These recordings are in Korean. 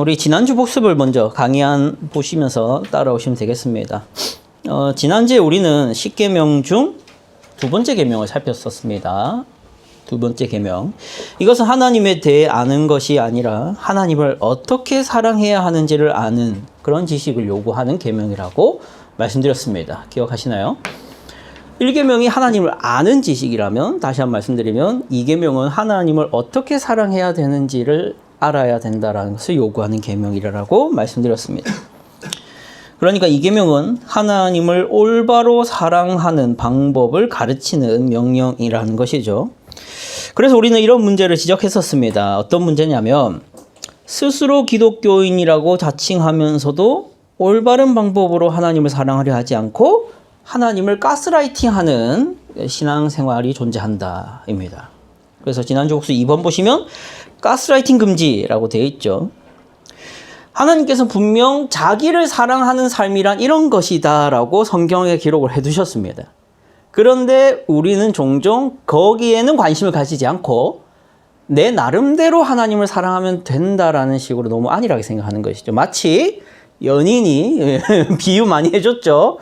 우리 지난주 복습을 먼저 강의안 보시면서 따라오시면 되겠습니다. 지난주에 우리는 10계명 중 두 번째 계명을 살폈었습니다. 두 번째 계명. 이것은 하나님에 대해 아는 것이 아니라 하나님을 어떻게 사랑해야 하는지를 아는 그런 지식을 요구하는 계명이라고 말씀드렸습니다. 기억하시나요? 1계명이 하나님을 아는 지식이라면, 다시 한번 말씀드리면 2계명은 하나님을 어떻게 사랑해야 되는지를 알아야 된다는 것을 요구하는 계명이라고 말씀드렸습니다. 그러니까 2계명은 하나님을 올바로 사랑하는 방법을 가르치는 명령이라는 것이죠. 그래서 우리는 이런 문제를 지적했었습니다. 어떤 문제냐면, 스스로 기독교인이라고 자칭하면서도 올바른 방법으로 하나님을 사랑하려 하지 않고 하나님을 가스라이팅하는 신앙생활이 존재한다입니다. 그래서 지난주 복수 2번 보시면 가스라이팅 금지라고 되어 있죠. 하나님께서 분명 자기를 사랑하는 삶이란 이런 것이다 라고 성경에 기록을 해두셨습니다. 그런데 우리는 종종 거기에는 관심을 가지지 않고 내 나름대로 하나님을 사랑하면 된다라는 식으로 너무 안일하게 생각하는 것이죠. 마치 연인이 비유 많이 해줬죠.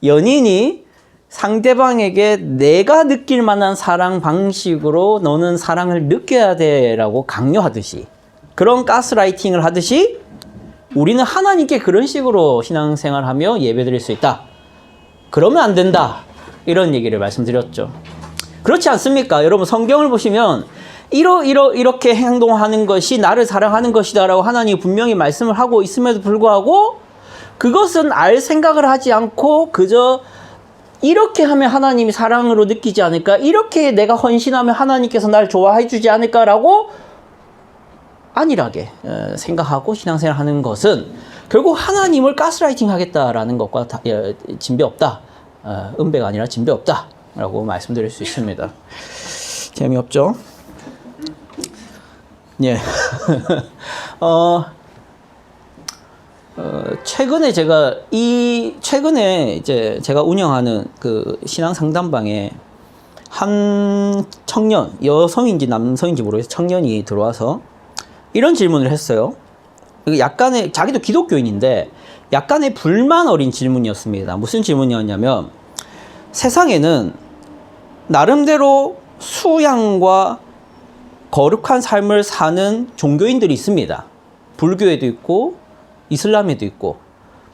연인이 상대방에게 내가 느낄 만한 사랑 방식으로 너는 사랑을 느껴야 돼라고 강요하듯이, 그런 가스라이팅을 하듯이 우리는 하나님께 그런 식으로 신앙생활하며 예배드릴 수 있다. 그러면 안 된다. 이런 얘기를 말씀드렸죠. 그렇지 않습니까? 여러분 성경을 보시면 이렇게 행동하는 것이 나를 사랑하는 것이다 라고 하나님이 분명히 말씀을 하고 있음에도 불구하고 그것은 알 생각을 하지 않고 그저 이렇게 하면 하나님이 사랑으로 느끼지 않을까? 이렇게 내가 헌신하면 하나님께서 날 좋아해 주지 않을까라고 안일하게 생각하고 신앙생활 하는 것은 결국 하나님을 가스라이팅 하겠다라는 것과 진배 없다. 은배가 아니라 진배 없다. 라고 말씀드릴 수 있습니다. 재미없죠? 예. 최근에 이제 제가 운영하는 그 신앙 상담방에 한 청년, 여성인지 남성인지 모르겠어요. 청년이 들어와서 이런 질문을 했어요. 약간의, 자기도 기독교인인데 약간의 불만 어린 질문이었습니다. 무슨 질문이었냐면, 세상에는 나름대로 수양과 거룩한 삶을 사는 종교인들이 있습니다. 불교에도 있고 이슬람에도 있고,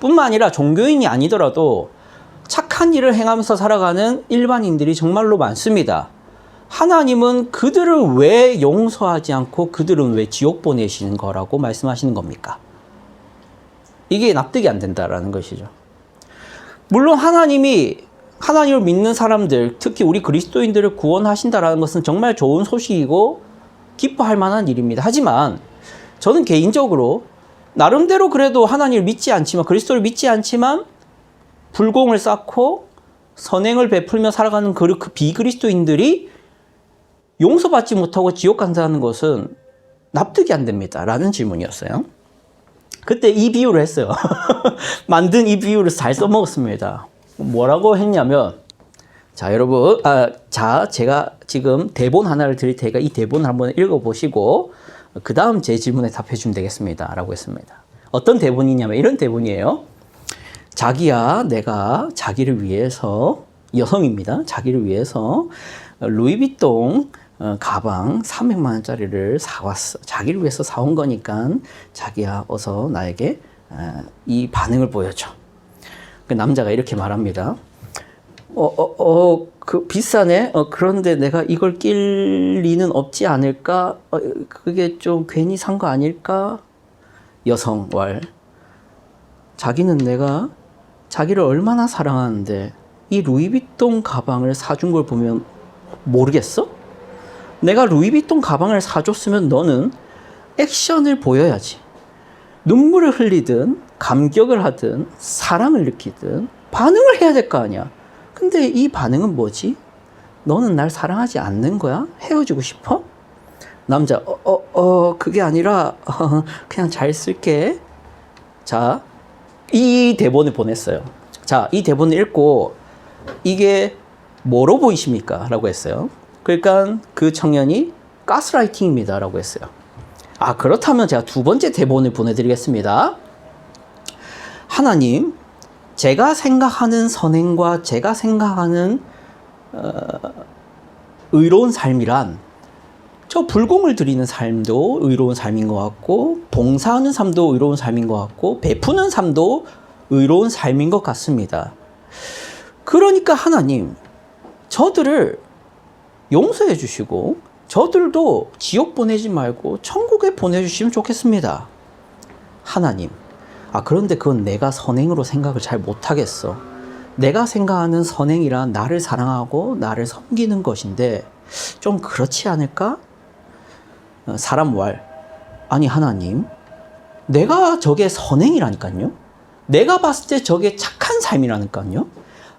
뿐만 아니라 종교인이 아니더라도 착한 일을 행하면서 살아가는 일반인들이 정말로 많습니다. 하나님은 그들을 왜 용서하지 않고 그들은 왜 지옥 보내시는 거라고 말씀하시는 겁니까? 이게 납득이 안 된다라는 것이죠. 물론 하나님을 믿는 사람들, 특히 우리 그리스도인들을 구원하신다라는 것은 정말 좋은 소식이고 기뻐할 만한 일입니다. 하지만 저는 개인적으로 나름대로 그래도 하나님을 믿지 않지만, 그리스도를 믿지 않지만 불공을 쌓고 선행을 베풀며 살아가는 그 비그리스도인들이 용서받지 못하고 지옥 간다는 것은 납득이 안 됩니다. 라는 질문이었어요. 그때 이 비유를 했어요. 만든 이 비유를 잘 써먹었습니다. 뭐라고 했냐면, 자, 여러분, 제가 지금 대본 하나를 드릴 테니까 이 대본을 한번 읽어보시고 그 다음 제 질문에 답해 주면 되겠습니다. 라고 했습니다. 어떤 대본이냐면 이런 대본이에요. 자기야, 내가 자기를 위해서, 여성입니다. 자기를 위해서 루이비통 가방 300만 원짜리를 사왔어. 자기를 위해서 사온 거니까 자기야, 어서 나에게 이 반응을 보여줘. 그 남자가 이렇게 말합니다. 그 비싸네. 그런데 내가 이걸 낄 리는 없지 않을까? 그게 좀 괜히 산 거 아닐까? 여성 왈. 자기는 내가 자기를 얼마나 사랑하는데 이 루이비통 가방을 사준 걸 보면 모르겠어? 내가 루이비통 가방을 사줬으면 너는 액션을 보여야지. 눈물을 흘리든 감격을 하든 사랑을 느끼든 반응을 해야 될 거 아니야. 근데 이 반응은 뭐지? 너는 날 사랑하지 않는 거야? 헤어지고 싶어? 남자, 그게 아니라 그냥 잘 쓸게. 자, 이 대본을 보냈어요. 자, 이 대본을 읽고 이게 뭐로 보이십니까? 라고 했어요. 그러니까 그 청년이 가스라이팅입니다. 라고 했어요. 그렇다면 제가 두 번째 대본을 보내드리겠습니다. 하나님, 제가 생각하는 선행과 제가 생각하는 의로운 삶이란 저 불공을 드리는 삶도 의로운 삶인 것 같고, 봉사하는 삶도 의로운 삶인 것 같고, 베푸는 삶도 의로운 삶인 것 같습니다. 그러니까 하나님, 저들을 용서해 주시고 저들도 지옥 보내지 말고 천국에 보내주시면 좋겠습니다. 하나님, 그런데 그건 내가 선행으로 생각을 잘 못하겠어. 내가 생각하는 선행이란 나를 사랑하고 나를 섬기는 것인데 좀 그렇지 않을까? 사람 말, 아니 하나님, 내가 저게 선행이라니까요. 내가 봤을 때 저게 착한 삶이라니까요.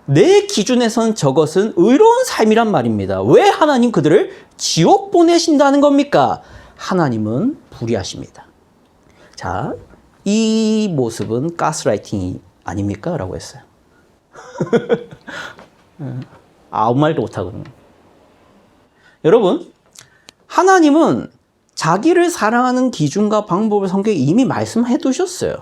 내 기준에선 저것은 의로운 삶이란 말입니다. 왜 하나님 그들을 지옥 보내신다는 겁니까? 하나님은 불의하십니다. 자, 이 모습은 가스라이팅이 아닙니까? 라고 했어요. 아무 말도 못하거든요. 여러분, 하나님은 자기를 사랑하는 기준과 방법을 성경에 이미 말씀해 두셨어요.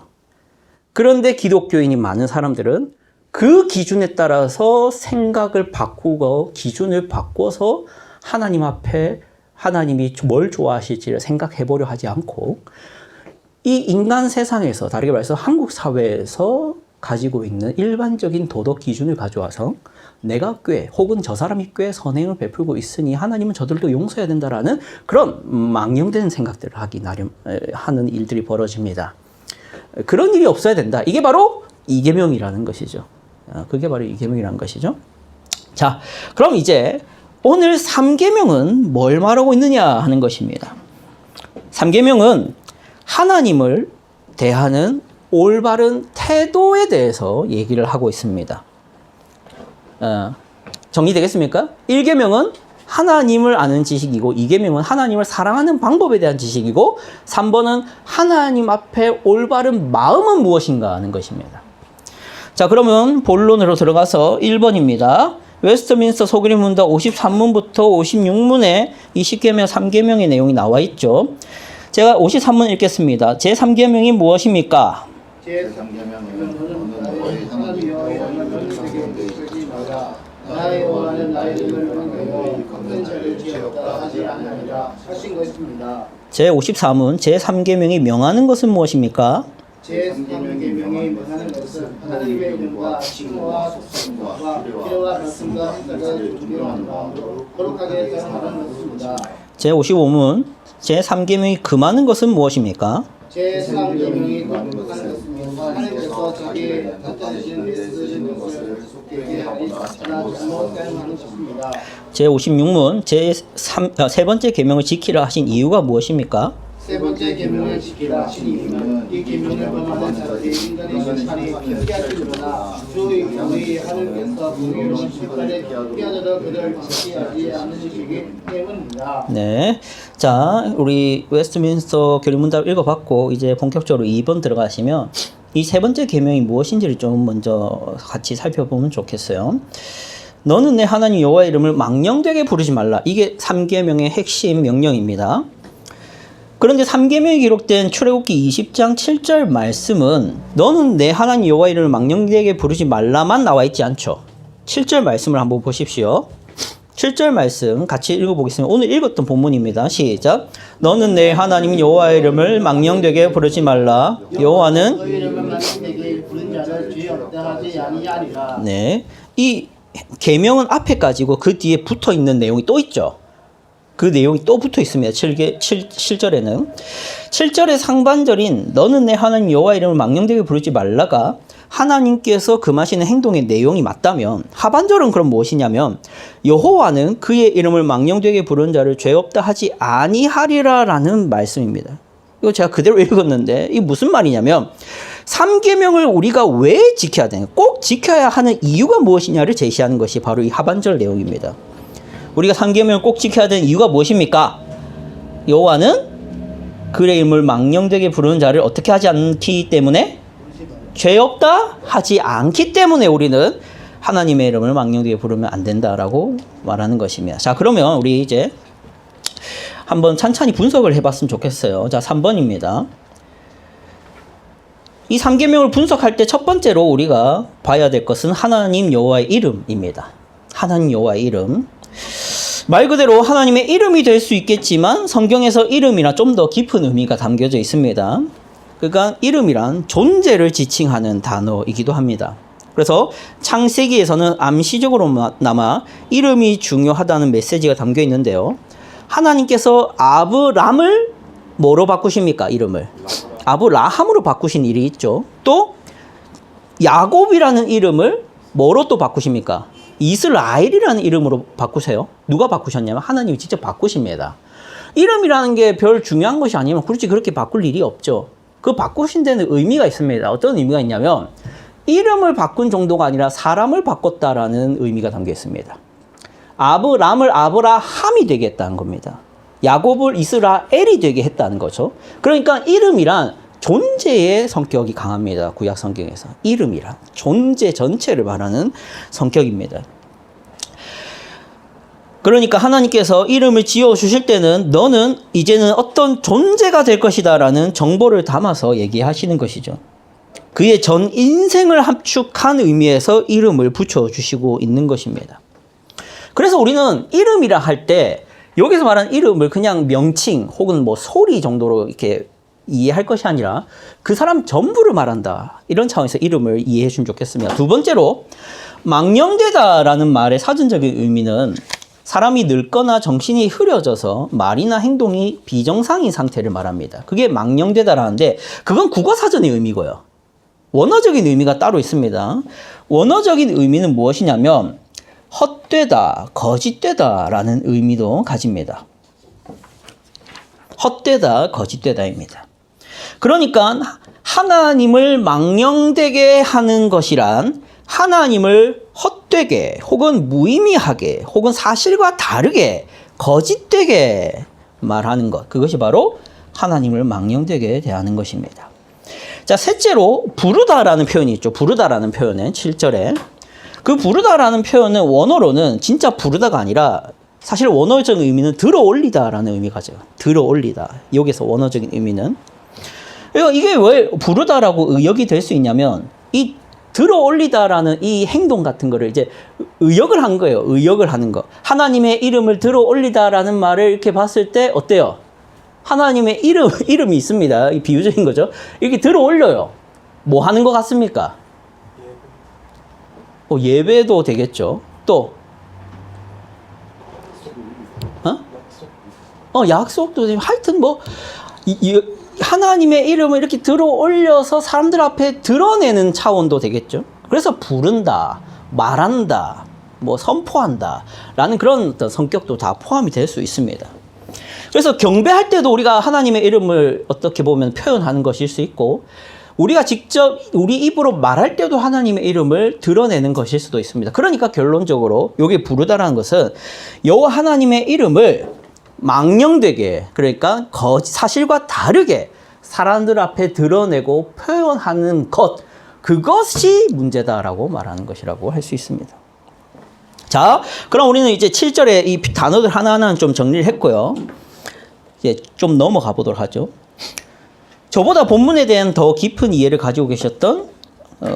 그런데 기독교인이 많은 사람들은 그 기준에 따라서 생각을 바꾸고 기준을 바꿔서 하나님 앞에 하나님이 뭘 좋아하실지를 생각해 보려 하지 않고, 이 인간 세상에서, 다르게 말해서 한국 사회에서 가지고 있는 일반적인 도덕 기준을 가져와서 내가 꽤 혹은 저 사람이 꽤 선행을 베풀고 있으니 하나님은 저들도 용서해야 된다라는 그런 망령된 생각들을 하는 일들이 벌어집니다. 그런 일이 없어야 된다. 이게 바로 이계명이라는 것이죠. 그게 바로 이계명이라는 것이죠. 자, 그럼 이제 오늘 3계명은 뭘 말하고 있느냐 하는 것입니다. 3계명은 하나님을 대하는 올바른 태도에 대해서 얘기를 하고 있습니다. 정리되겠습니까? 1계명은 하나님을 아는 지식이고, 2계명은 하나님을 사랑하는 방법에 대한 지식이고, 3번은 하나님 앞에 올바른 마음은 무엇인가 하는 것입니다. 자, 그러면 본론으로 들어가서 1번입니다. 웨스트민스터 소그리 문답 53문부터 56문에 이 10계명 3계명의 내용이 나와 있죠. 제가 53문 읽겠습니다. 제3계명이 무엇입니까? 나의 원하는 나의 이름을 만들고 큰 죄를 지었다 하지 아니하리라 하신 것입니다. 제53문 제3계명이 명하는 것은 무엇입니까? 제3계명이 명하는 것은 하나님의 이름과 칭호와 속성과 기도와 말씀과 생각을 존경하는 마음으로 거룩하게 사랑하는 것입니다. 제55문 제3계명이 금하는 것은 무엇입니까? 제3계명이 거룩한 것은 하나님께서 자기 tat자되신 쓰시는 것을 속되게 하리 잘못하는 것입니다. 제56문 세 번째 계명을 지키라 하신 이유가 무엇입니까? 세 번째 계명을 지키라 하신 이유는 이 계명을 범하는 자들이 인간의 심판이 피하시려나 주의 하나님께서 공의로운 심판에 피하자도 그들 지키지 않으시기 때문입니다. 네, 자, 우리 웨스트민스터 교리문답 읽어봤고 이제 본격적으로 2번 들어가시면 이 세 번째 계명이 무엇인지를 좀 먼저 같이 살펴보면 좋겠어요. 너는 내 하나님 여호와의 이름을 망령되게 부르지 말라. 이게 3계명의 핵심 명령입니다. 그런데 3계명에 기록된 출애굽기 20장 7절 말씀은 너는 내 하나님 여호와의 이름을 망령되게 부르지 말라만 나와 있지 않죠. 7절 말씀을 한번 보십시오. 7절 말씀 같이 읽어보겠습니다. 오늘 읽었던 본문입니다. 시작. 너는 내 하나님 여호와의 이름을 망령되게 부르지 말라. 여호와는 너희 이름을 망령되게 부른 자를 죄 없다 하지 아니하리라. 네, 이 계명은 앞에 가지고 그 뒤에 붙어 있는 내용이 또 있죠. 그 내용이 또 붙어 있습니다. 7절에는 7절의 상반절인 너는 내 하나님 여호와의 이름을 망령되게 부르지 말라가 하나님께서 금하시는 행동의 내용이 맞다면, 하반절은 그럼 무엇이냐면 여호와는 그의 이름을 망령되게 부르는 자를 죄 없다 하지 아니하리라 라는 말씀입니다. 이거 제가 그대로 읽었는데 이게 무슨 말이냐면 3계명을 우리가 왜 지켜야 되냐, 꼭 지켜야 하는 이유가 무엇이냐를 제시하는 것이 바로 이 하반절 내용입니다. 우리가 3계명을 꼭 지켜야 되는 이유가 무엇입니까? 여호와는 그의 이름을 망령되게 부르는 자를 어떻게 하지 않기 때문에? 죄 없다 하지 않기 때문에 우리는 하나님의 이름을 망령되게 부르면 안 된다라고 말하는 것입니다. 자, 그러면 우리 이제 한번 찬찬히 분석을 해봤으면 좋겠어요. 자, 3번입니다. 이 3계명을 분석할 때 첫 번째로 우리가 봐야 될 것은 하나님 여호와의 이름입니다. 하나님 여호와의 이름. 말 그대로 하나님의 이름이 될 수 있겠지만 성경에서 이름이나 좀 더 깊은 의미가 담겨져 있습니다. 그러니까 이름이란 존재를 지칭하는 단어이기도 합니다. 그래서 창세기에서는 암시적으로나마 이름이 중요하다는 메시지가 담겨 있는데요. 하나님께서 아브람을 뭐로 바꾸십니까? 이름을. 아브라함으로 바꾸신 일이 있죠. 또 야곱이라는 이름을 뭐로 또 바꾸십니까? 이스라엘이라는 이름으로 바꾸세요. 누가 바꾸셨냐면 하나님이 직접 바꾸십니다. 이름이라는 게 별 중요한 것이 아니면 굳이 그렇게 바꿀 일이 없죠. 그 바꾸신 데는 의미가 있습니다. 어떤 의미가 있냐면 이름을 바꾼 정도가 아니라 사람을 바꿨다라는 의미가 담겨 있습니다. 아브람을 아브라함이 되게 했다는 겁니다. 야곱을 이스라엘이 되게 했다는 거죠. 그러니까 이름이란 존재의 성격이 강합니다. 구약 성경에서. 이름이란 존재 전체를 말하는 성격입니다. 그러니까 하나님께서 이름을 지어주실 때는 너는 이제는 어떤 존재가 될 것이다 라는 정보를 담아서 얘기하시는 것이죠. 그의 전 인생을 함축한 의미에서 이름을 붙여주시고 있는 것입니다. 그래서 우리는 이름이라 할 때 여기서 말하는 이름을 그냥 명칭 혹은 뭐 소리 정도로 이렇게 이해할 것이 아니라 그 사람 전부를 말한다. 이런 차원에서 이름을 이해해 주면 좋겠습니다. 두 번째로 망령되다라는 말의 사전적인 의미는 사람이 늙거나 정신이 흐려져서 말이나 행동이 비정상인 상태를 말합니다. 그게 망령되다라는데 그건 국어사전의 의미고요. 원어적인 의미가 따로 있습니다. 원어적인 의미는 무엇이냐면 헛되다, 거짓되다 라는 의미도 가집니다. 헛되다, 거짓되다입니다. 그러니까 하나님을 망령되게 하는 것이란 하나님을 헛되게 혹은 무의미하게 혹은 사실과 다르게 거짓되게 말하는 것. 그것이 바로 하나님을 망령되게 대하는 것입니다. 자, 셋째로 부르다라는 표현이 있죠. 부르다라는 표현은 7절에 그 부르다라는 표현은 원어로는 진짜 부르다가 아니라 사실 원어적인 의미는 들어올리다라는 의미가 가져요. 들어올리다. 여기서 원어적인 의미는 이게 왜 부르다라고 의역이 될 수 있냐면 이 들어올리다라는 이 행동 같은 거를 이제 의역을 한 거예요. 의역을 하는 거. 하나님의 이름을 들어올리다라는 말을 이렇게 봤을 때 어때요? 하나님의 이름이 있습니다. 비유적인 거죠. 이렇게 들어올려요. 뭐 하는 것 같습니까? 예배도 되겠죠. 또 약속도 되고 하여튼 뭐 하나님의 이름을 이렇게 들어올려서 사람들 앞에 드러내는 차원도 되겠죠. 그래서 부른다, 말한다, 뭐 선포한다 라는 그런 어떤 성격도 다 포함이 될 수 있습니다. 그래서 경배할 때도 우리가 하나님의 이름을 어떻게 보면 표현하는 것일 수 있고 우리가 직접 우리 입으로 말할 때도 하나님의 이름을 드러내는 것일 수도 있습니다. 그러니까 결론적으로 여기 부르다라는 것은 여호와 하나님의 이름을 망령되게 그러니까 사실과 다르게 사람들 앞에 드러내고 표현하는 것 그것이 문제다라고 말하는 것이라고 할 수 있습니다. 자, 그럼 우리는 이제 7절에 이 단어들 하나하나 좀 정리를 했고요. 이제 좀 넘어가 보도록 하죠. 저보다 본문에 대한 더 깊은 이해를 가지고 계셨던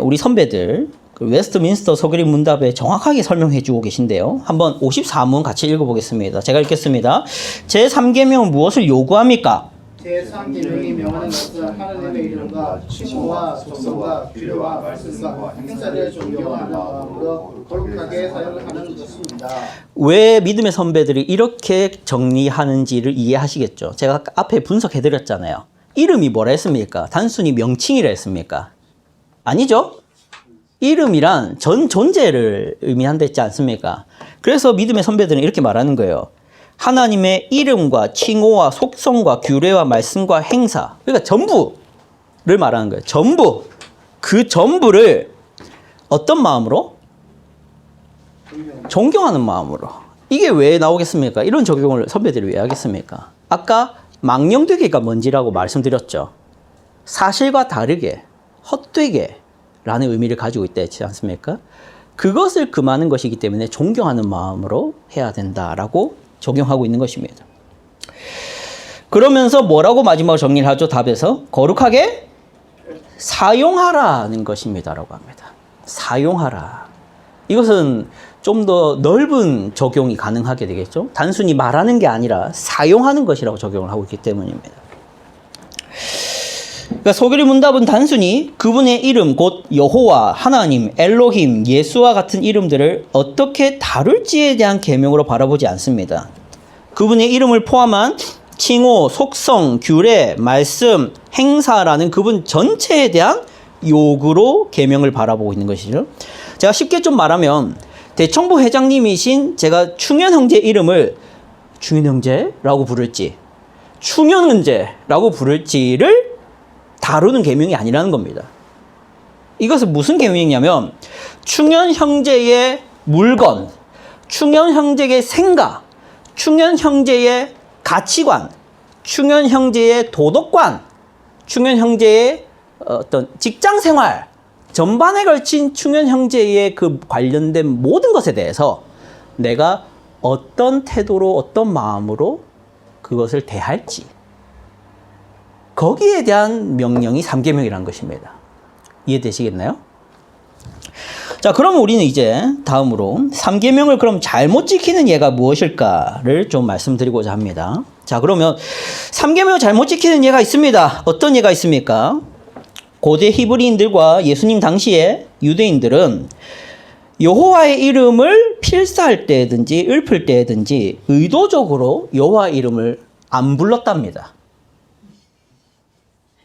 우리 선배들 그 웨스트민스터 서기림 문답에 정확하게 설명해 주고 계신데요. 한번 54문 같이 읽어보겠습니다. 제가 읽겠습니다. 제3계명은 무엇을 요구합니까? 제3계명이 명하는 것은 하나님의 이름과 칭호와 속성과 규례와 말씀과 행사를 존경하는 마음으로 거룩하게 사용하는 것입니다. 왜 믿음의 선배들이 이렇게 정리하는지를 이해하시겠죠. 제가 앞에 분석해 드렸잖아요. 이름이 뭐라 했습니까? 단순히 명칭이라 했습니까? 아니죠? 이름이란 전 존재를 의미한다 했지 않습니까? 그래서 믿음의 선배들은 이렇게 말하는 거예요. 하나님의 이름과 칭호와 속성과 규례와 말씀과 행사 그러니까 전부를 말하는 거예요. 전부 그 전부를 어떤 마음으로? 존경하는 마음으로. 이게 왜 나오겠습니까? 이런 적용을 선배들이 왜 하겠습니까? 아까 망령되게가 뭔지라고 말씀드렸죠. 사실과 다르게 헛되게 라는 의미를 가지고 있다 했지 않습니까? 그것을 금하는 것이기 때문에 존경하는 마음으로 해야 된다라고 적용하고 있는 것입니다. 그러면서 뭐라고 마지막으로 정리를 하죠? 답에서 거룩하게 사용하라는 것입니다라고 합니다. 사용하라. 이것은 좀 더 넓은 적용이 가능하게 되겠죠. 단순히 말하는 게 아니라 사용하는 것이라고 적용을 하고 있기 때문입니다. 그러니까 소결의 문답은 단순히 그분의 이름 곧 여호와, 하나님, 엘로힘, 예수와 같은 이름들을 어떻게 다룰지에 대한 계명으로 바라보지 않습니다. 그분의 이름을 포함한 칭호, 속성, 규례, 말씀, 행사라는 그분 전체에 대한 요구로 계명을 바라보고 있는 것이죠. 제가 쉽게 좀 말하면 대청부 회장님이신 제가 충현 형제 이름을 충현 형제라고 부를지 충현 형제라고 부를지를 다루는 계명이 아니라는 겁니다. 이것은 무슨 계명이냐면 충현 형제의 물건, 충현 형제의 생각, 충현 형제의 가치관, 충현 형제의 도덕관, 충현 형제의 어떤 직장 생활 전반에 걸친 충현 형제의 그 관련된 모든 것에 대해서 내가 어떤 태도로 어떤 마음으로 그것을 대할지 거기에 대한 명령이 3계명이라는 것입니다. 이해되시겠나요? 자, 그럼 우리는 이제 다음으로 3계명을 그럼 잘못 지키는 예가 무엇일까를 좀 말씀드리고자 합니다. 자, 그러면 3계명을 잘못 지키는 예가 있습니다. 어떤 예가 있습니까? 고대 히브리인들과 예수님 당시에 유대인들은 여호와의 이름을 필사할 때든지 읊을 때든지 의도적으로 여호와의 이름을 안 불렀답니다.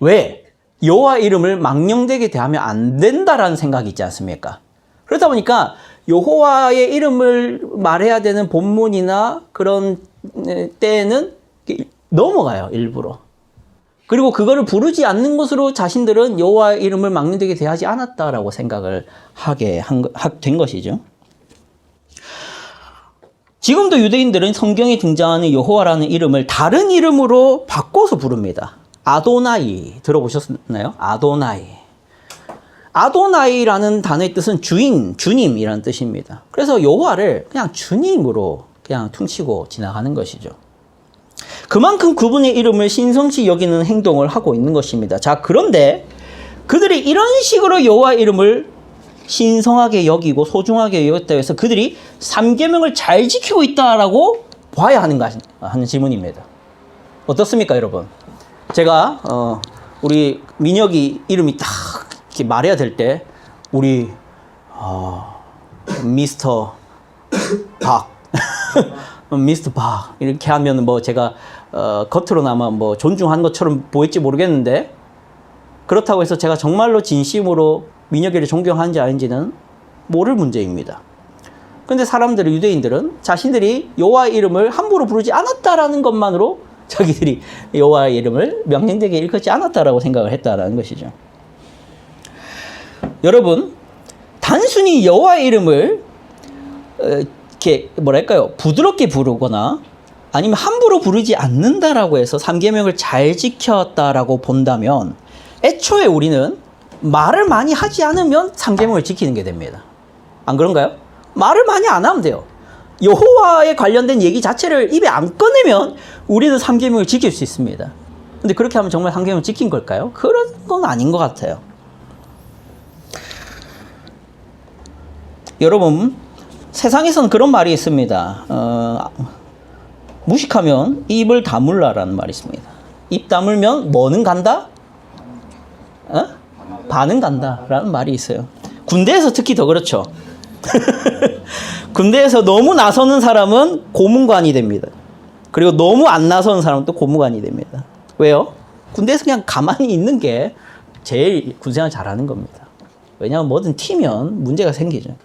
왜? 여호와 이름을 망령되게 대하면 안 된다라는 생각이 있지 않습니까? 그러다 보니까 여호와의 이름을 말해야 되는 본문이나 그런 때에는 넘어가요, 일부러. 그리고 그거를 부르지 않는 것으로 자신들은 여호와의 이름을 망령되게 대하지 않았다라고 생각을 하게 된 것이죠. 지금도 유대인들은 성경에 등장하는 여호와라는 이름을 다른 이름으로 바꿔서 부릅니다. 아도나이 들어보셨나요? 아도나이. 아도나이라는 단어의 뜻은 주인, 주님이라는 뜻입니다. 그래서 여호와를 그냥 주님으로 그냥 퉁치고 지나가는 것이죠. 그만큼 그분의 이름을 신성시 여기는 행동을 하고 있는 것입니다. 자, 그런데 그들이 이런 식으로 여호와 이름을 신성하게 여기고 소중하게 여겼다고 해서 그들이 3계명을 잘 지키고 있다라고 봐야 하는가 하는 질문입니다. 어떻습니까, 여러분? 제가 우리 민혁이 이름이 딱 이렇게 말해야 될 때 우리 미스터 박 미스터 박 이렇게 하면 뭐 제가 겉으로나마 뭐 존중한 것처럼 보일지 모르겠는데 그렇다고 해서 제가 정말로 진심으로 민혁이를 존경하는지 아닌지는 모를 문제입니다. 그런데 사람들은 유대인들은 자신들이 여호와의 이름을 함부로 부르지 않았다라는 것만으로 자기들이 여호와의 이름을 명령되게 일컫지 않았다라고 생각을 했다라는 것이죠. 여러분, 단순히 여호와의 이름을 이렇게 뭐랄까요, 부드럽게 부르거나 아니면 함부로 부르지 않는다라고 해서 3계명을 잘 지켰다라고 본다면 애초에 우리는 말을 많이 하지 않으면 3계명을 지키는 게 됩니다. 안 그런가요? 말을 많이 안 하면 돼요. 여호와에 관련된 얘기 자체를 입에 안 꺼내면 우리는 3계명을 지킬 수 있습니다. 근데 그렇게 하면 정말 3계명을 지킨 걸까요? 그런 건 아닌 것 같아요. 여러분, 세상에서는 그런 말이 있습니다. 무식하면 입을 다물라라는 말이 있습니다. 입 다물면 뭐는 간다? 반은 간다라는 말이 있어요. 군대에서 특히 더 그렇죠. 군대에서 너무 나서는 사람은 고문관이 됩니다. 그리고 너무 안 나서는 사람은 또 고문관이 됩니다. 왜요? 군대에서 그냥 가만히 있는 게 제일 군생활 잘하는 겁니다. 왜냐하면 뭐든 튀면 문제가 생기죠.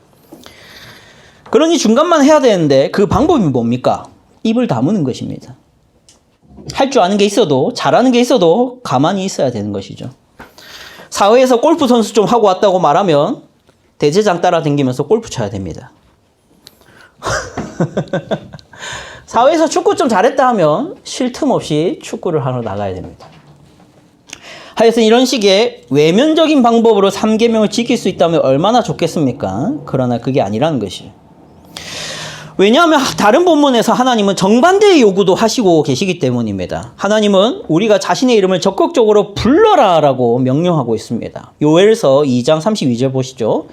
그러니 중간만 해야 되는데 그 방법이 뭡니까? 입을 다무는 것입니다. 할 줄 아는 게 있어도 잘하는 게 있어도 가만히 있어야 되는 것이죠. 사회에서 골프 선수 좀 하고 왔다고 말하면 대제장 따라다니면서 골프 쳐야 됩니다. 사회에서 축구 좀 잘했다 하면 쉴 틈 없이 축구를 하러 나가야 됩니다. 하여튼 이런 식의 외면적인 방법으로 3계명을 지킬 수 있다면 얼마나 좋겠습니까? 그러나 그게 아니라는 것이에요. 왜냐하면 다른 본문에서 하나님은 정반대의 요구도 하시고 계시기 때문입니다. 하나님은 우리가 자신의 이름을 적극적으로 불러라라고 명령하고 있습니다. 요엘서 2장 32절 보시죠.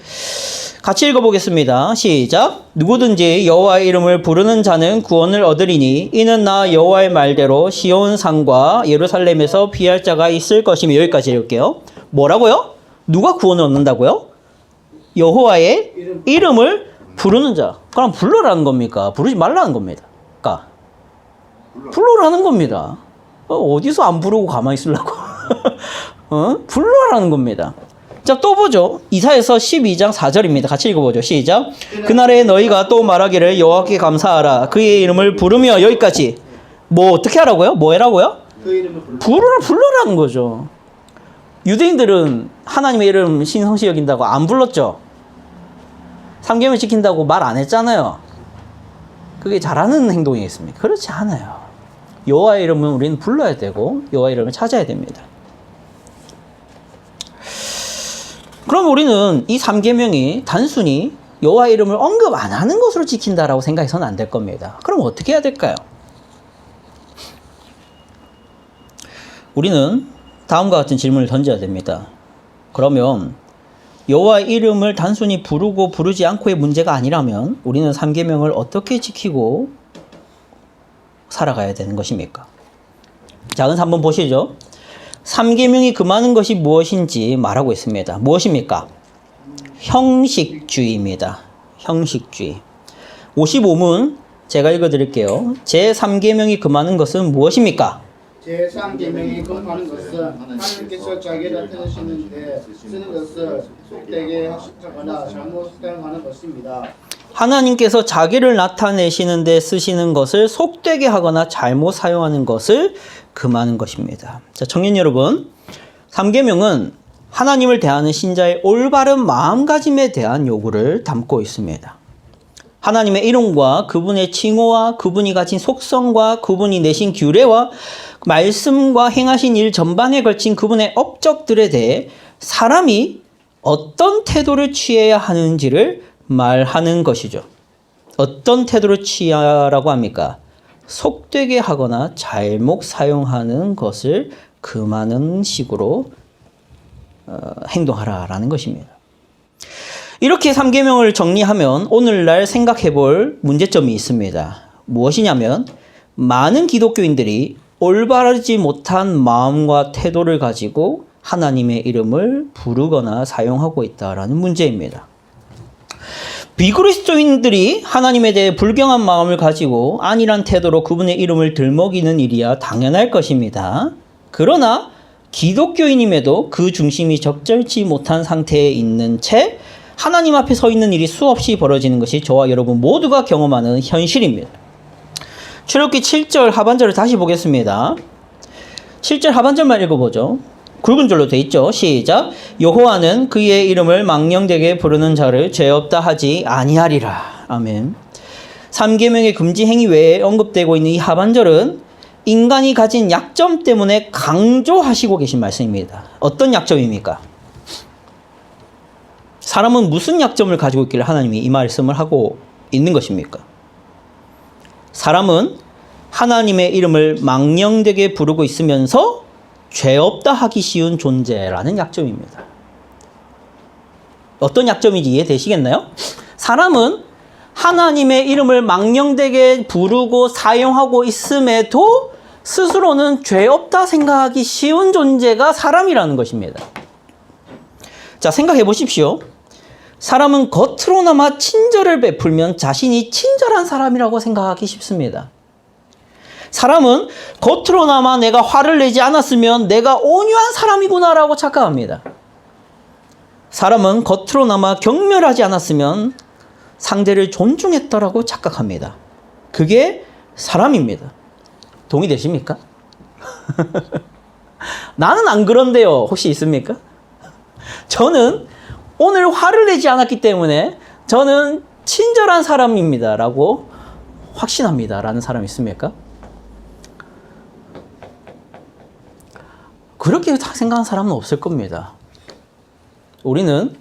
같이 읽어보겠습니다. 시작. 누구든지 여호와의 이름을 부르는 자는 구원을 얻으리니 이는 나 여호와의 말대로 시온 산과 예루살렘에서 피할 자가 있을 것이며. 여기까지 읽을게요. 뭐라고요? 누가 구원을 얻는다고요? 여호와의 이름을 부르는 자. 그럼 불러라는 겁니까? 부르지 말라는 겁니다. 그러니까 불러라는 겁니다. 어디서 안 부르고 가만히 있으려고. 불러라는 겁니다. 자, 또 보죠. 이사야서 12장 4절입니다. 같이 읽어보죠. 시작. 그날에 너희가 또 말하기를 여호와께 감사하라. 그의 이름을 부르며. 여기까지. 뭐 어떻게 하라고요? 뭐 해라고요? 그 이름을 불러라는 거죠. 유대인들은 하나님의 이름 신성시 여긴다고 안 불렀죠. 삼계명 지킨다고 말 안 했잖아요. 그게 잘하는 행동이겠습니까? 그렇지 않아요. 여호와의 이름은 우리는 불러야 되고 여호와의 이름을 찾아야 됩니다. 그럼 우리는 이 삼계명이 단순히 여호와의 이름을 언급 안 하는 것으로 지킨다라고 생각해서는 안 될 겁니다. 그럼 어떻게 해야 될까요? 우리는 다음과 같은 질문을 던져야 됩니다. 그러면 여호와의 이름을 단순히 부르고 부르지 않고의 문제가 아니라면 우리는 삼계명을 어떻게 지키고 살아가야 되는 것입니까? 자, 그래서 한번 보시죠. 삼계명이 금하는 것이 무엇인지 말하고 있습니다. 무엇입니까? 형식주의입니다. 형식주의. 55문 제가 읽어드릴게요. 제3계명이 금하는 것은 무엇입니까? 제3계명이 금하는 것은 하나님께서 자기를 나타내시는데 쓰는 것을 속되게 하거나 잘못 사용하는 것입니다. 하나님께서 자기를 나타내시는데 쓰시는 것을 속되게 하거나 잘못 사용하는 것을 금하는 것입니다. 자, 청년 여러분, 삼계명은 하나님을 대하는 신자의 올바른 마음가짐에 대한 요구를 담고 있습니다. 하나님의 이름과 그분의 칭호와 그분이 가진 속성과 그분이 내신 규례와 말씀과 행하신 일 전반에 걸친 그분의 업적들에 대해 사람이 어떤 태도를 취해야 하는지를 말하는 것이죠. 어떤 태도를 취하라고 합니까? 속되게 하거나 잘못 사용하는 것을 금하는 식으로 행동하라라는 것입니다. 이렇게 삼계명을 정리하면 오늘날 생각해 볼 문제점이 있습니다. 무엇이냐면 많은 기독교인들이 올바르지 못한 마음과 태도를 가지고 하나님의 이름을 부르거나 사용하고 있다라는 문제입니다. 비그리스도인들이 하나님에 대해 불경한 마음을 가지고 안일한 태도로 그분의 이름을 들먹이는 일이야 당연할 것입니다. 그러나 기독교인임에도 그 중심이 적절치 못한 상태에 있는 채 하나님 앞에 서 있는 일이 수없이 벌어지는 것이 저와 여러분 모두가 경험하는 현실입니다. 출애굽기 7절 하반절을 다시 보겠습니다. 7절 하반절만 읽어보죠. 굵은 줄로 돼 있죠. 시작. 여호와는 그의 이름을 망령되게 부르는 자를 죄 없다 하지 아니하리라. 아멘. 삼계명의 금지 행위 외에 언급되고 있는 이 하반절은 인간이 가진 약점 때문에 강조하시고 계신 말씀입니다. 어떤 약점입니까? 사람은 무슨 약점을 가지고 있길래 하나님이 이 말씀을 하고 있는 것입니까? 사람은 하나님의 이름을 망령되게 부르고 있으면서 죄 없다 하기 쉬운 존재라는 약점입니다. 어떤 약점인지 이해되시겠나요? 사람은 하나님의 이름을 망령되게 부르고 사용하고 있음에도 스스로는 죄 없다 생각하기 쉬운 존재가 사람이라는 것입니다. 자, 생각해 보십시오. 사람은 겉으로나마 친절을 베풀면 자신이 친절한 사람이라고 생각하기 쉽습니다. 사람은 겉으로나마 내가 화를 내지 않았으면 내가 온유한 사람이구나라고 착각합니다. 사람은 겉으로나마 경멸하지 않았으면 상대를 존중했다라고 착각합니다. 그게 사람입니다. 동의되십니까? 나는 안 그런데요. 혹시 있습니까? 저는 오늘 화를 내지 않았기 때문에 저는 친절한 사람입니다 라고 확신합니다 라는 사람 있습니까? 그렇게 생각하는 사람은 없을 겁니다. 우리는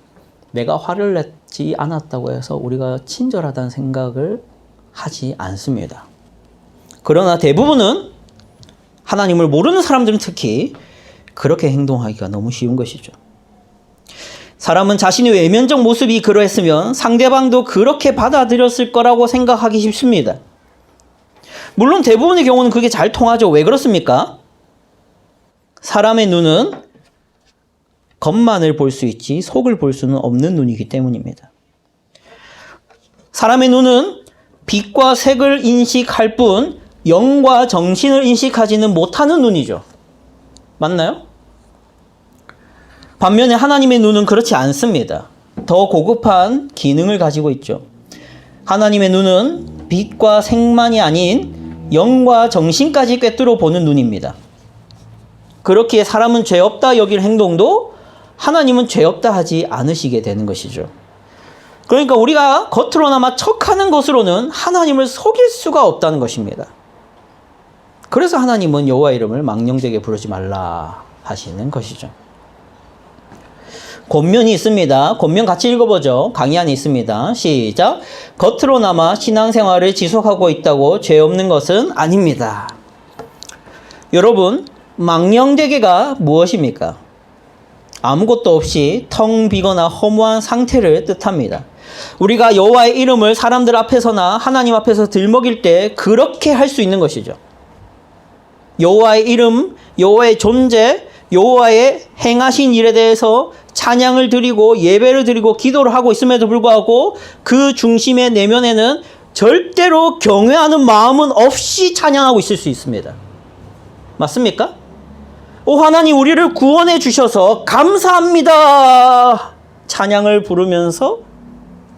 내가 화를 내지 않았다고 해서 우리가 친절하다는 생각을 하지 않습니다. 그러나 대부분은 하나님을 모르는 사람들은 특히 그렇게 행동하기가 너무 쉬운 것이죠. 사람은 자신의 외면적 모습이 그러했으면 상대방도 그렇게 받아들였을 거라고 생각하기 쉽습니다. 물론 대부분의 경우는 그게 잘 통하죠. 왜 그렇습니까? 사람의 눈은 겉만을 볼 수 있지 속을 볼 수는 없는 눈이기 때문입니다. 사람의 눈은 빛과 색을 인식할 뿐 영과 정신을 인식하지는 못하는 눈이죠. 맞나요? 반면에 하나님의 눈은 그렇지 않습니다. 더 고급한 기능을 가지고 있죠. 하나님의 눈은 빛과 색만이 아닌 영과 정신까지 꿰뚫어 보는 눈입니다. 그렇기에 사람은 죄 없다 여길 행동도 하나님은 죄 없다 하지 않으시게 되는 것이죠. 그러니까 우리가 겉으로나마 척하는 것으로는 하나님을 속일 수가 없다는 것입니다. 그래서 하나님은 여호와 이름을 망령되게 부르지 말라 하시는 것이죠. 권면이 있습니다. 권면 같이 읽어보죠. 강의 안에 있습니다. 시작. 겉으로나마 신앙생활을 지속하고 있다고 죄 없는 것은 아닙니다. 여러분, 망령되게가 무엇입니까? 아무것도 없이 텅 비거나 허무한 상태를 뜻합니다. 우리가 여호와의 이름을 사람들 앞에서나 하나님 앞에서 들먹일 때 그렇게 할 수 있는 것이죠. 여호와의 이름, 여호와의 존재, 여호와의 행하신 일에 대해서 찬양을 드리고 예배를 드리고 기도를 하고 있음에도 불구하고 그 중심의 내면에는 절대로 경외하는 마음은 없이 찬양하고 있을 수 있습니다. 맞습니까? 오 하나님 우리를 구원해 주셔서 감사합니다. 찬양을 부르면서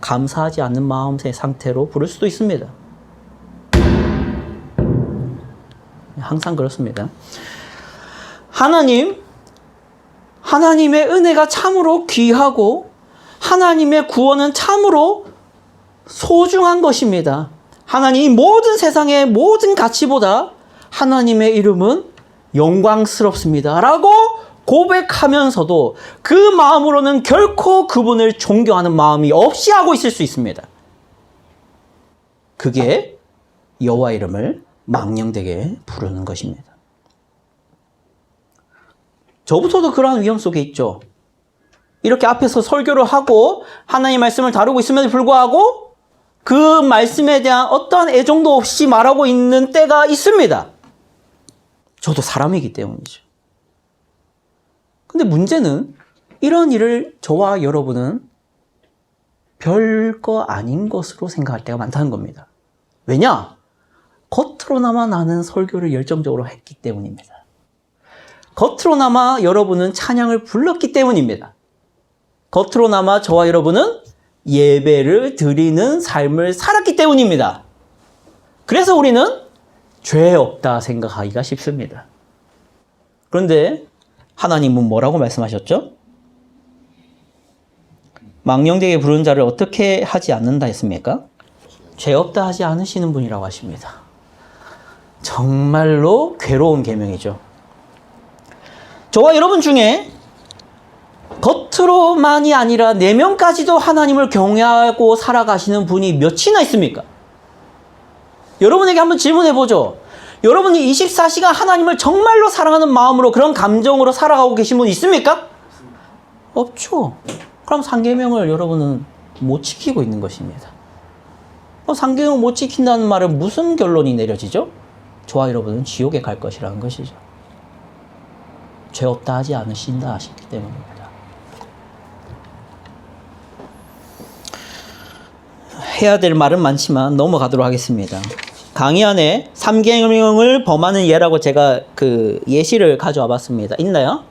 감사하지 않는 마음의 상태로 부를 수도 있습니다. 항상 그렇습니다. 하나님의 은혜가 참으로 귀하고 하나님의 구원은 참으로 소중한 것입니다. 하나님 모든 세상의 모든 가치보다 하나님의 이름은 영광스럽습니다. 라고 고백하면서도 그 마음으로는 결코 그분을 존경하는 마음이 없이 하고 있을 수 있습니다. 그게 여호와 이름을 망령되게 부르는 것입니다. 저부터도 그러한 위험 속에 있죠. 이렇게 앞에서 설교를 하고 하나님의 말씀을 다루고 있음에도 불구하고 그 말씀에 대한 어떠한 애정도 없이 말하고 있는 때가 있습니다. 저도 사람이기 때문이죠. 근데 문제는 이런 일을 저와 여러분은 별거 아닌 것으로 생각할 때가 많다는 겁니다. 왜냐? 겉으로나마 나는 설교를 열정적으로 했기 때문입니다. 겉으로나마 여러분은 찬양을 불렀기 때문입니다. 겉으로나마 저와 여러분은 예배를 드리는 삶을 살았기 때문입니다. 그래서 우리는 죄 없다 생각하기가 쉽습니다. 그런데 하나님은 뭐라고 말씀하셨죠? 망령되게 부르는 자를 어떻게 하지 않는다 했습니까? 죄 없다 하지 않으시는 분이라고 하십니다. 정말로 괴로운 계명이죠. 저와 여러분 중에 겉으로만이 아니라 내면까지도 하나님을 경외하고 살아가시는 분이 몇이나 있습니까? 여러분에게 한번 질문해보죠. 여러분이 24시간 하나님을 정말로 사랑하는 마음으로 그런 감정으로 살아가고 계신 분 있습니까? 없죠. 그럼 상계명을 여러분은 못 지키고 있는 것입니다. 상계명을 못 지킨다는 말은 무슨 결론이 내려지죠? 저와 여러분은 지옥에 갈 것이라는 것이죠. 죄 없다 하지 않으신다 하셨기 때문입니다. 해야 될 말은 많지만 넘어가도록 하겠습니다. 강의 안에 3계명을 범하는 예라고 제가 그 예시를 가져와 봤습니다. 있나요?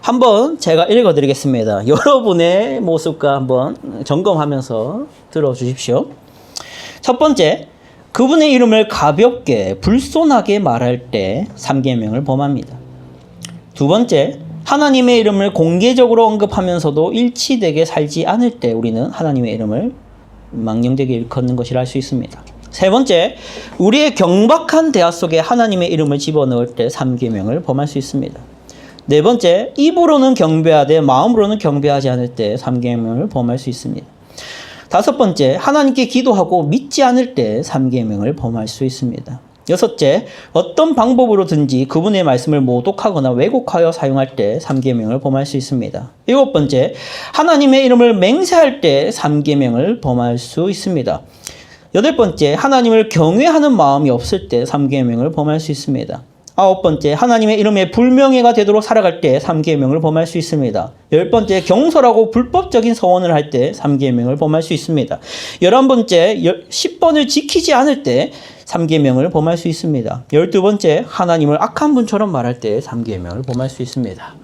한번 제가 읽어 드리겠습니다. 여러분의 모습과 한번 점검하면서 들어주십시오. 첫 번째, 그분의 이름을 가볍게 불손하게 말할 때 3계명을 범합니다. 두 번째, 하나님의 이름을 공개적으로 언급하면서도 일치되게 살지 않을 때 우리는 하나님의 이름을 망령되게 일컫는 것이라 할 수 있습니다. 세 번째, 우리의 경박한 대화 속에 하나님의 이름을 집어넣을 때 3계명을 범할 수 있습니다. 네 번째, 입으로는 경배하되 마음으로는 경배하지 않을 때 3계명을 범할 수 있습니다. 5번째, 하나님께 기도하고 믿지 않을 때 3계명을 범할 수 있습니다. 6째, 어떤 방법으로든지 그분의 말씀을 모독하거나 왜곡하여 사용할 때 3계명을 범할 수 있습니다. 7번째, 하나님의 이름을 맹세할 때 3계명을 범할 수 있습니다. 8번째, 하나님을 경외하는 마음이 없을 때 3계명을 범할 수 있습니다. 9번째, 하나님의 이름에 불명예가 되도록 살아갈 때 3계명을 범할 수 있습니다. 10번째, 경솔하고 불법적인 서원을 할 때 3계명을 범할 수 있습니다. 11번째, 10번을 지키지 않을 때 3계명을 범할 수 있습니다. 12번째, 하나님을 악한 분처럼 말할 때 3계명을 범할 수 있습니다.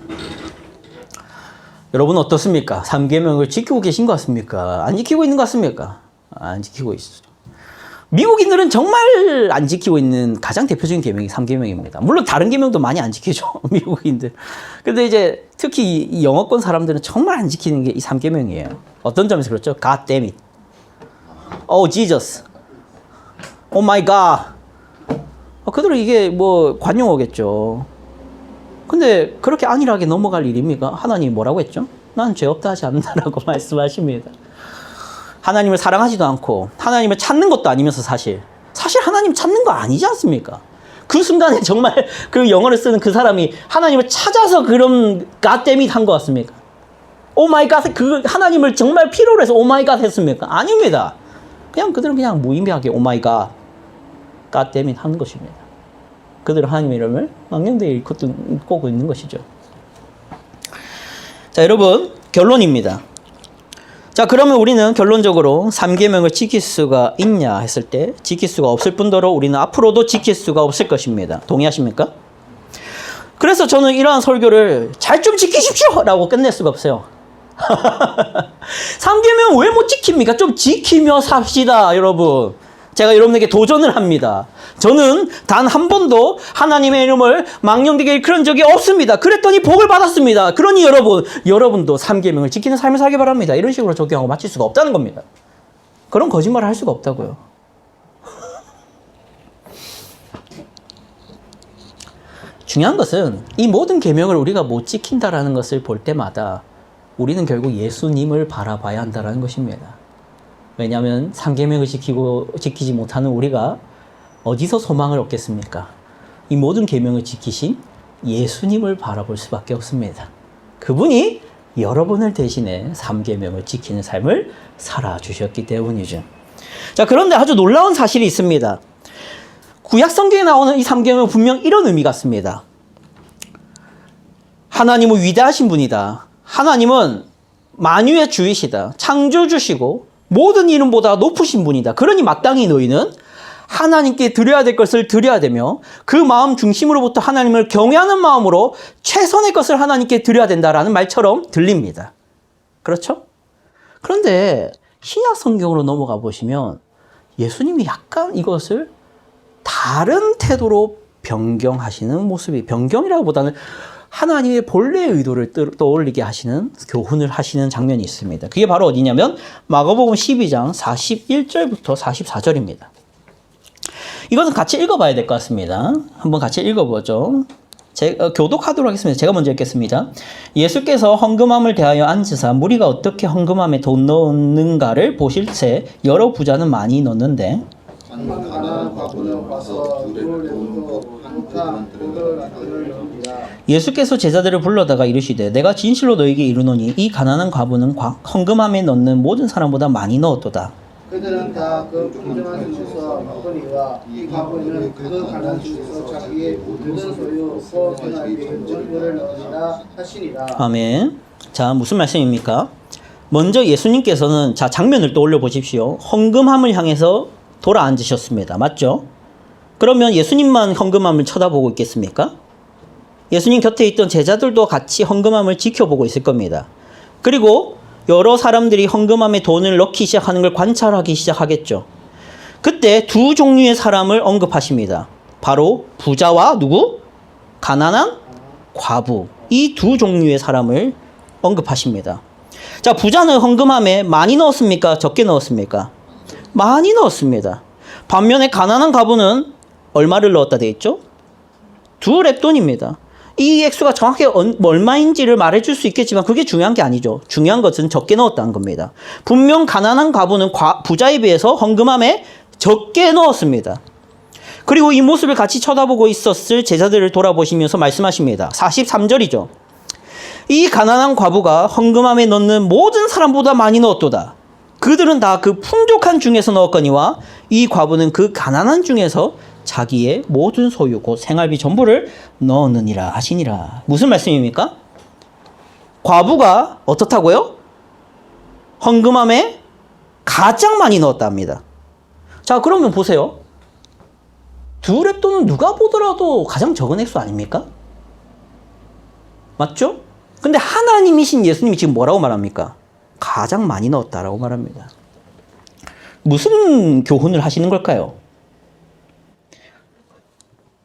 여러분 어떻습니까? 3계명을 지키고 계신 것 같습니까? 안 지키고 있는 것 같습니까? 안 지키고 있어요. 미국인들은 정말 안 지키고 있는 가장 대표적인 계명이 3계명입니다. 물론 다른 계명도 많이 안 지키죠. 미국인들. 근데 이제 특히 이 영어권 사람들은 정말 안 지키는 게 이 3계명이에요. 어떤 점에서 그렇죠? God damn it. Oh Jesus. Oh my God. 그들은 이게 뭐 관용어겠죠. 근데 그렇게 안일하게 넘어갈 일입니까? 하나님이 뭐라고 했죠? 난 죄 없다 하지 않는다라고 말씀하십니다. 하나님을 사랑하지도 않고 하나님을 찾는 것도 아니면서 사실 하나님 찾는 거 아니지 않습니까? 그 순간에 정말 그 영어를 쓰는 그 사람이 하나님을 찾아서 그런 God damn it 한 것 같습니까? 오 마이 갓, 그 하나님을 정말 필요로 해서 오 마이 갓 했습니까? 아닙니다. 그들은 그냥 무의미하게 오 마이 갓, God damn it 한 것입니다. 그들은 하나님의 이름을 망령되이 꽂고 있는 것이죠. 자, 여러분 결론입니다. 자, 그러면 우리는 결론적으로 3계명을 지킬 수가 있냐 했을 때 지킬 수가 없을 뿐더러 우리는 앞으로도 지킬 수가 없을 것입니다. 동의하십니까? 그래서 저는 이러한 설교를 잘 좀 지키십시오! 라고 끝낼 수가 없어요. 3계명 왜 못 지킵니까? 좀 지키며 삽시다, 여러분. 제가 여러분에게 도전을 합니다. 저는 단 한 번도 하나님의 이름을 망령되게 일컬은 적이 없습니다. 그랬더니 복을 받았습니다. 그러니 여러분도 3계명을 지키는 삶을 살기 바랍니다. 이런 식으로 적용하고 마칠 수가 없다는 겁니다. 그런 거짓말을 할 수가 없다고요. 중요한 것은 이 모든 계명을 우리가 못 지킨다라는 것을 볼 때마다 우리는 결국 예수님을 바라봐야 한다는 것입니다. 왜냐하면 3계명을 지키지 못하는 우리가 어디서 소망을 얻겠습니까? 이 모든 계명을 지키신 예수님을 바라볼 수밖에 없습니다. 그분이 여러분을 대신해 3계명을 지키는 삶을 살아주셨기 때문이죠. 자, 그런데 아주 놀라운 사실이 있습니다. 구약 성경에 나오는 이 3계명은 분명 이런 의미가 있습니다. 하나님은 위대하신 분이다. 하나님은 만유의 주이시다. 창조주시고 모든 이름보다 높으신 분이다. 그러니 마땅히 너희는 하나님께 드려야 될 것을 드려야 되며 그 마음 중심으로부터 하나님을 경외하는 마음으로 최선의 것을 하나님께 드려야 된다라는 말처럼 들립니다. 그렇죠? 그런데 신약 성경으로 넘어가 보시면 예수님이 약간 이것을 다른 태도로 변경하시는 모습이, 변경이라기보다는 하나님의 본래의 의도를 떠올리게 하시는 교훈을 하시는 장면이 있습니다. 그게 바로 어디냐면 마가복음 12장 41절부터 44절입니다. 이것은 같이 읽어봐야 될 것 같습니다. 한번 같이 읽어보죠. 교독하도록 하겠습니다. 제가 먼저 읽겠습니다. 예수께서 헌금함을 대하여 앉으사 무리가 어떻게 헌금함에 돈 넣는가를 보실새 여러 부자는 많이 넣는데 가난한 과부는 와서 둘을 내놓고 한탕 돈을 넣습니다. 예수께서 제자들을 불러다가 이르시되 내가 진실로 너에게 이르노니 이 가난한 과부는 헌금함에 넣는 모든 사람보다 많이 넣었도다. 그들은 다 그 풍성한 집에서 먹거니와 이 과부는 그 가난한 집에서 자기의 모든 소유 곧 전하게 전부를 넣으리라 하시니라. 아멘. 자, 무슨 말씀입니까? 먼저 예수님께서는 자 장면을 떠올려 보십시오. 헌금함을 향해서 돌아 앉으셨습니다. 맞죠? 그러면 예수님만 헌금함을 쳐다보고 있겠습니까? 예수님 곁에 있던 제자들도 같이 헌금함을 지켜보고 있을 겁니다. 그리고 여러 사람들이 헌금함에 돈을 넣기 시작하는 걸 관찰하기 시작하겠죠. 그때 두 종류의 사람을 언급하십니다. 바로 부자와 누구? 가난한 과부. 이 두 종류의 사람을 언급하십니다. 자, 부자는 헌금함에 많이 넣었습니까? 적게 넣었습니까? 많이 넣었습니다. 반면에 가난한 과부는 얼마를 넣었다 돼 있죠? 2 렙돈입니다. 이 액수가 정확히 얼마인지를 말해줄 수 있겠지만 그게 중요한 게 아니죠. 중요한 것은 적게 넣었다는 겁니다. 분명 가난한 과부는 부자에 비해서 헌금함에 적게 넣었습니다. 그리고 이 모습을 같이 쳐다보고 있었을 제자들을 돌아보시면서 말씀하십니다. 43절이죠. 이 가난한 과부가 헌금함에 넣는 모든 사람보다 많이 넣었도다. 그들은 다 그 풍족한 중에서 넣었거니와 이 과부는 그 가난한 중에서 자기의 모든 소유 곧 생활비 전부를 넣었느니라 하시니라. 무슨 말씀입니까? 과부가 어떻다고요? 헌금함에 가장 많이 넣었답니다. 자, 그러면 보세요. 두 렙돈은 누가 보더라도 가장 적은 액수 아닙니까? 맞죠? 근데 하나님이신 예수님이 지금 뭐라고 말합니까? 가장 많이 넣었다라고 말합니다. 무슨 교훈을 하시는 걸까요?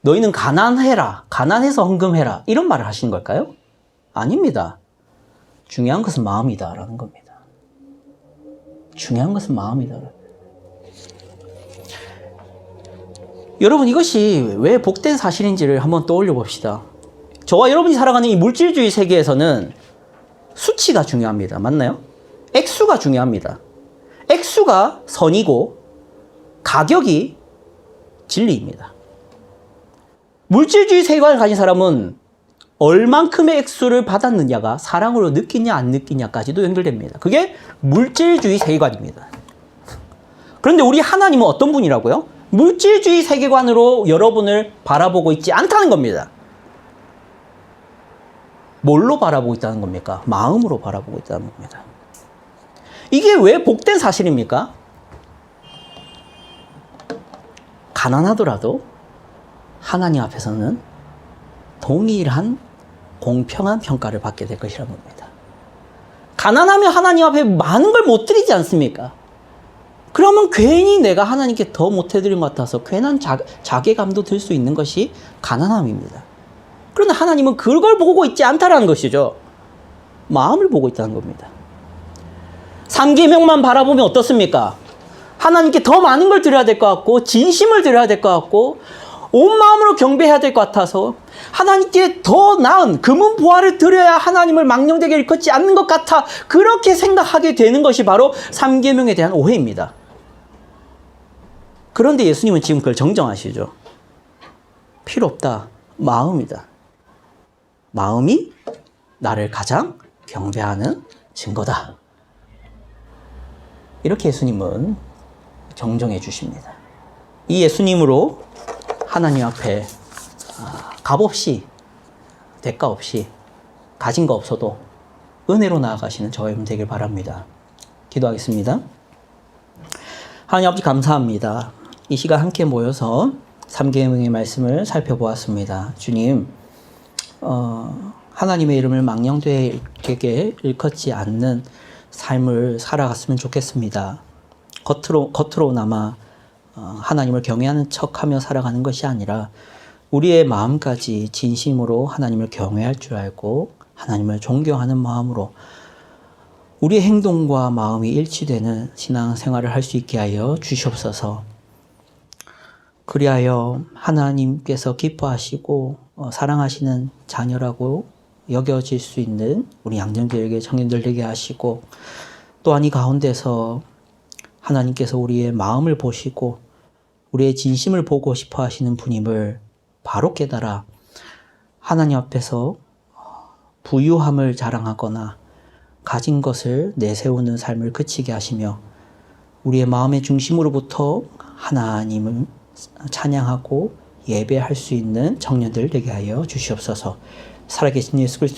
너희는 가난해라, 가난해서 헌금해라, 이런 말을 하시는 걸까요? 아닙니다. 중요한 것은 마음이다라는 겁니다. 중요한 것은 마음이다. 여러분, 이것이 왜 복된 사실인지를 한번 떠올려 봅시다. 저와 여러분이 살아가는 이 물질주의 세계에서는 수치가 중요합니다. 맞나요? 액수가 중요합니다. 액수가 선이고 가격이 진리입니다. 물질주의 세계관을 가진 사람은 얼만큼의 액수를 받았느냐가 사랑으로 느끼냐 안 느끼냐까지도 연결됩니다. 그게 물질주의 세계관입니다. 그런데 우리 하나님은 어떤 분이라고요? 물질주의 세계관으로 여러분을 바라보고 있지 않다는 겁니다. 뭘로 바라보고 있다는 겁니까? 마음으로 바라보고 있다는 겁니다. 이게 왜 복된 사실입니까? 가난하더라도 하나님 앞에서는 동일한 공평한 평가를 받게 될 것이라는 겁니다. 가난하면 하나님 앞에 많은 걸 못 드리지 않습니까? 그러면 괜히 내가 하나님께 더 못 해드린 것 같아서 괜한 자괴감도 들 수 있는 것이 가난함입니다. 그런데 하나님은 그걸 보고 있지 않다라는 것이죠. 마음을 보고 있다는 겁니다. 3계명만 바라보면 어떻습니까? 하나님께 더 많은 걸 드려야 될 것 같고 진심을 드려야 될 것 같고 온 마음으로 경배해야 될 것 같아서 하나님께 더 나은 금은보화를 드려야 하나님을 망령되게 일컫지 않는 것 같아 그렇게 생각하게 되는 것이 바로 3계명에 대한 오해입니다. 그런데 예수님은 지금 그걸 정정하시죠. 필요 없다. 마음이다. 마음이 나를 가장 경배하는 증거다. 이렇게 예수님은 정정해 주십니다. 이 예수님으로 하나님 앞에 값없이 대가 없이 가진 거 없어도 은혜로 나아가시는 저와 여러분 되길 바랍니다. 기도하겠습니다. 하나님 아버지 감사합니다. 이 시간 함께 모여서 3계명의 말씀을 살펴보았습니다. 주님, 하나님의 이름을 망령되게 일컫지 않는 삶을 살아갔으면 좋겠습니다. 겉으로나마 하나님을 경외하는 척하며 살아가는 것이 아니라 우리의 마음까지 진심으로 하나님을 경외할 줄 알고 하나님을 존경하는 마음으로 우리의 행동과 마음이 일치되는 신앙생활을 할 수 있게 하여 주시옵소서. 그리하여 하나님께서 기뻐하시고 사랑하시는 자녀라고 여겨질 수 있는 우리 양정들에게 청년들 되게 하시고 또한 이 가운데서 하나님께서 우리의 마음을 보시고 우리의 진심을 보고 싶어 하시는 분임을 바로 깨달아 하나님 앞에서 부유함을 자랑하거나 가진 것을 내세우는 삶을 그치게 하시며 우리의 마음의 중심으로부터 하나님을 찬양하고 예배할 수 있는 청년들 되게 하여 주시옵소서. 살아계신 예수 그리스도